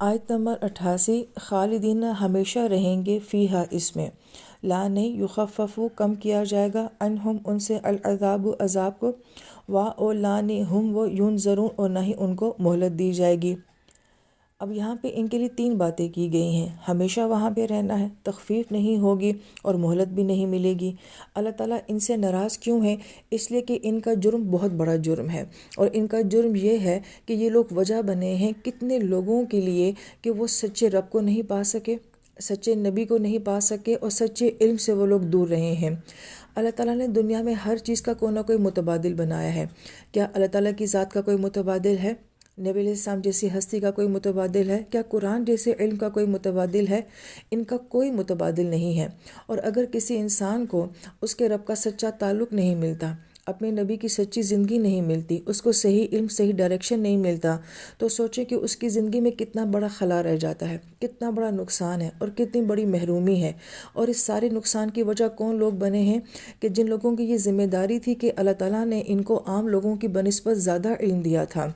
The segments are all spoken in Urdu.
آیت نمبر 88 خالدین ہمیشہ رہیں گے فیہا اس میں، لا نہیں یخفف کم کیا جائے گا عنہم ان سے العذاب عذاب کو، اور لا نہیں ہم وہ ینظرون اور نہ ہی ان کو مہلت دی جائے گی۔ اب یہاں پہ ان کے لیے 3 باتیں کی گئی ہیں، ہمیشہ وہاں پہ رہنا ہے، تخفیف نہیں ہوگی اور مہلت بھی نہیں ملے گی۔ اللہ تعالیٰ ان سے ناراض کیوں ہے؟ اس لیے کہ ان کا جرم بہت بڑا جرم ہے، اور ان کا جرم یہ ہے کہ یہ لوگ وجہ بنے ہیں کتنے لوگوں کے لیے کہ وہ سچے رب کو نہیں پا سکے، سچے نبی کو نہیں پا سکے، اور سچے علم سے وہ لوگ دور رہے ہیں۔ اللہ تعالیٰ نے دنیا میں ہر چیز کا کوئی نہ کوئی متبادل بنایا ہے۔ کیا اللہ تعالیٰ کی ذات کا کوئی متبادل ہے؟ نبی علیہ السلام جیسی ہستی کا کوئی متبادل ہے؟ کیا قرآن جیسے علم کا کوئی متبادل ہے؟ ان کا کوئی متبادل نہیں ہے۔ اور اگر کسی انسان کو اس کے رب کا سچا تعلق نہیں ملتا، اپنے نبی کی سچی زندگی نہیں ملتی، اس کو صحیح علم صحیح ڈائریکشن نہیں ملتا، تو سوچے کہ اس کی زندگی میں کتنا بڑا خلا رہ جاتا ہے، کتنا بڑا نقصان ہے اور کتنی بڑی محرومی ہے۔ اور اس سارے نقصان کی وجہ کون لوگ بنے ہیں؟ کہ جن لوگوں کی یہ ذمہ داری تھی کہ اللہ تعالیٰ نے ان کو عام لوگوں کی بنسبت زیادہ علم دیا تھا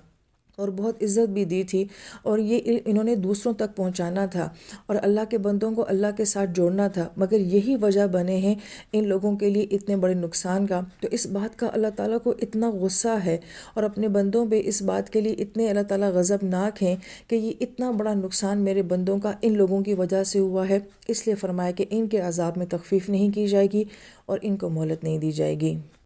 اور بہت عزت بھی دی تھی، اور یہ علم انہوں نے دوسروں تک پہنچانا تھا اور اللہ کے بندوں کو اللہ کے ساتھ جوڑنا تھا، مگر یہی وجہ بنے ہیں ان لوگوں کے لیے اتنے بڑے نقصان کا۔ تو اس بات کا اللہ تعالیٰ کو اتنا غصہ ہے، اور اپنے بندوں پہ اس بات کے لیے اتنے اللہ تعالیٰ غضبناک ہیں کہ یہ اتنا بڑا نقصان میرے بندوں کا ان لوگوں کی وجہ سے ہوا ہے، اس لیے فرمایا کہ ان کے عذاب میں تخفیف نہیں کی جائے گی اور ان کو مہلت نہیں دی جائے گی۔